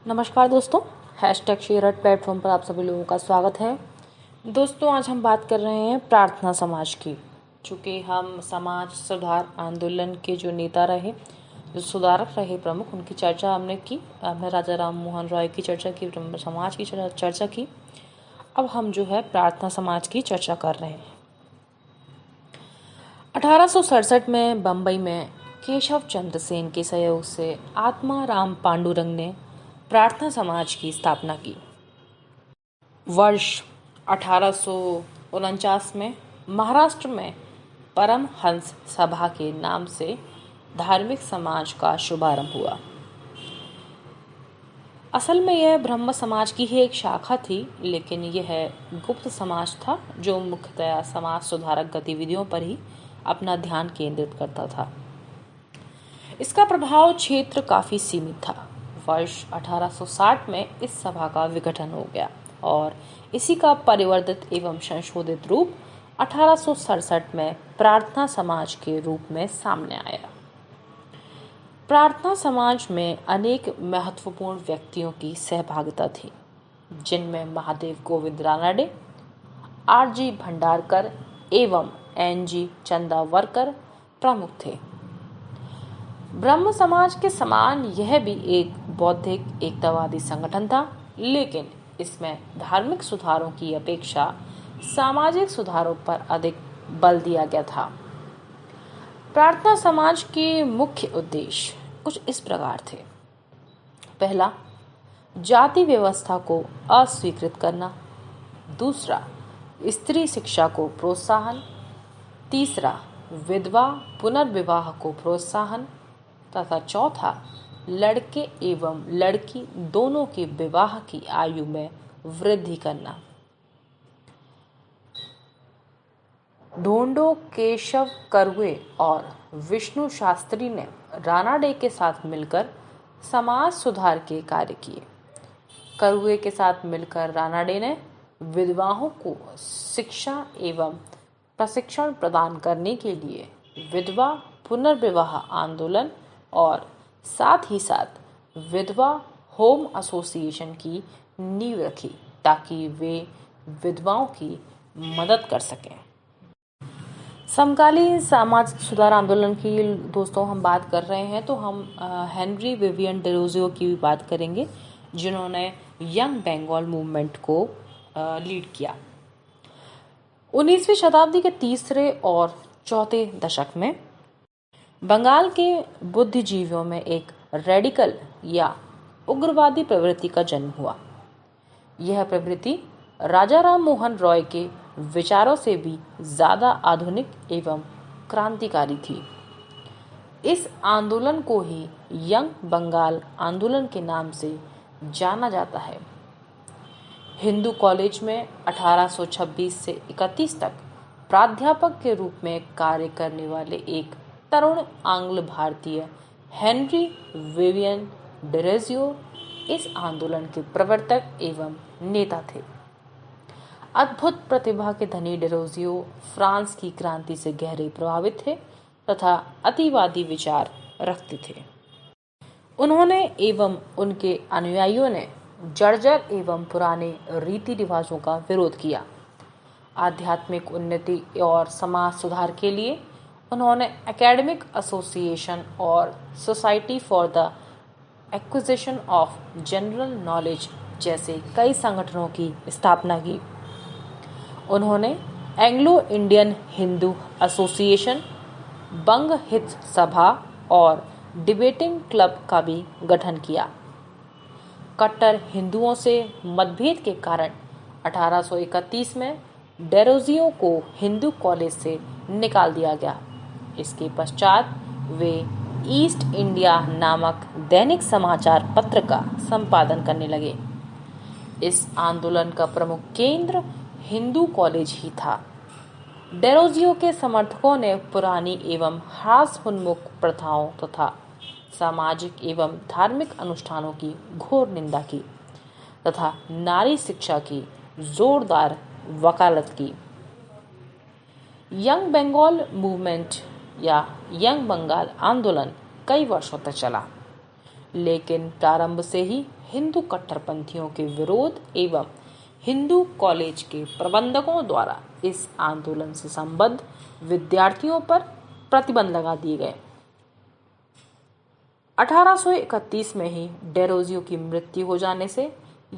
नमस्कार दोस्तों, hashtag शेयरट platform पर आप सभी लोगों का स्वागत है। दोस्तों, आज हम बात कर रहे हैं प्रार्थना समाज की। चूँकि हम समाज सुधार आंदोलन के जो नेता रहे, जो सुधारक रहे प्रमुख, उनकी चर्चा हमने की। हमने राजा राम मोहन रॉय की चर्चा की, ब्रह्म समाज की चर्चा की। अब हम जो है प्रार्थना समाज की चर्चा कर रहे हैं। 1867 में बम्बई में केशव चंद्र सेन के सहयोग से आत्मा राम पांडुरंग ने प्रार्थना समाज की स्थापना की। वर्ष 1849 में महाराष्ट्र में परमहंस सभा के नाम से धार्मिक समाज का शुभारंभ हुआ। असल में यह ब्रह्म समाज की ही एक शाखा थी, लेकिन यह गुप्त समाज था जो मुख्यतया समाज सुधारक गतिविधियों पर ही अपना ध्यान केंद्रित करता था। इसका प्रभाव क्षेत्र काफी सीमित था। वर्ष 1860 में इस सभा का विघटन हो गया और इसी का परिवर्तित एवं संशोधित रूप 1867 में प्रार्थना समाज के रूप में सामने आया। प्रार्थना समाज में अनेक महत्वपूर्ण व्यक्तियों की सहभागिता थी, जिनमें महादेव गोविंद रानडे, आर.जी. भंडारकर एवं एन.जी. चंदावरकर प्रमुख थे। ब्रह्म समाज के समान यह भी एक बौद्धिक एकतावादी संगठन था, लेकिन इसमें धार्मिक सुधारों की अपेक्षा सामाजिक सुधारों पर अधिक बल दिया गया था। प्रार्थना समाज के मुख्य उद्देश्य कुछ इस प्रकार थे। पहला, जाति व्यवस्था को अस्वीकृत करना। दूसरा, स्त्री शिक्षा को प्रोत्साहन। तीसरा, विधवा पुनर्विवाह को प्रोत्साहन तथा चौथा, लड़के एवं लड़की दोनों की विवाह की आयु में वृद्धि करना। ढोंडो केशव कर्वे और विष्णु शास्त्री ने रानाडे के साथ मिलकर समाज सुधार के कार्य किए। कर्वे के साथ मिलकर रानाडे ने विधवाओं को शिक्षा एवं प्रशिक्षण प्रदान करने के लिए विधवा पुनर्विवाह आंदोलन और साथ ही साथ विधवा होम एसोसिएशन की नींव रखी, ताकि वे विधवाओं की मदद कर सकें। समकालीन सामाजिक सुधार आंदोलन की दोस्तों हम बात कर रहे हैं, तो हम हेनरी विवियन डेरोजियो की भी बात करेंगे, जिन्होंने यंग बंगाल मूवमेंट को लीड किया। 19वीं शताब्दी के तीसरे और चौथे दशक में बंगाल के बुद्धिजीवियों में एक रेडिकल या उग्रवादी प्रवृत्ति का जन्म हुआ। यह प्रवृत्ति राजा राम मोहन रॉय के विचारों से भी ज्यादा आधुनिक एवं क्रांतिकारी थी। इस आंदोलन को ही यंग बंगाल आंदोलन के नाम से जाना जाता है। हिंदू कॉलेज में 1826 से 31 तक प्राध्यापक के रूप में कार्य करने वाले एक तरुण आंग्ल भारतीय हेनरी विवियन डेरोजियो इस आंदोलन के प्रवर्तक एवं नेता थे। अद्भुत प्रतिभा के धनी डेरोजियो फ्रांस की क्रांति से गहरे प्रभावित थे तथा अतिवादी विचार रखते थे। उन्होंने एवं उनके अनुयायियों ने जर्जर एवं पुराने रीति रिवाजों का विरोध किया। आध्यात्मिक उन्नति और समाज सुधार के लिए उन्होंने एकेडमिक एसोसिएशन और society for the acquisition of general knowledge जैसे कई संगठनों की स्थापना की। उन्होंने एंग्लो इंडियन हिंदू एसोसिएशन, बंग हित सभा और डिबेटिंग क्लब का भी गठन किया। कट्टर हिंदुओं से मतभेद के कारण 1831 में डेरोजियो को हिंदू कॉलेज से निकाल दिया गया। इसके पश्चात वे ईस्ट इंडिया नामक दैनिक समाचार पत्र का संपादन करने लगे। इस आंदोलन का प्रमुख केंद्र हिंदू कॉलेज ही था। डेरोजियो के समर्थकों ने पुरानी एवं हास्योन्मुख प्रथाओं तथा सामाजिक एवं धार्मिक अनुष्ठानों की घोर निंदा की तथा नारी शिक्षा की जोरदार वकालत की। यंग बंगाल मूवमेंट या यंग बंगाल आंदोलन कई वर्षों तक चला, लेकिन प्रारंभ से ही हिंदू कट्टरपंथियों के विरोध एवं हिंदू कॉलेज के प्रबंधकों द्वारा इस आंदोलन से संबद्ध विद्यार्थियों पर प्रतिबंध लगा दिए गए। 1831 में ही डेरोजियो की मृत्यु हो जाने से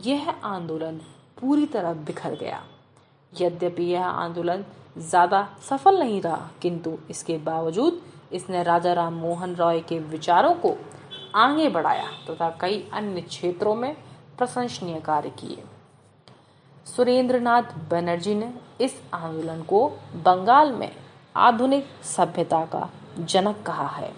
यह आंदोलन पूरी तरह बिखर गया। यद्यपि यह आंदोलन ज्यादा सफल नहीं रहा, किंतु इसके बावजूद इसने राजा राम मोहन रॉय के विचारों को आगे बढ़ाया तथा कई अन्य क्षेत्रों में प्रशंसनीय कार्य किए। सुरेंद्रनाथ बनर्जी ने इस आंदोलन को बंगाल में आधुनिक सभ्यता का जनक कहा है।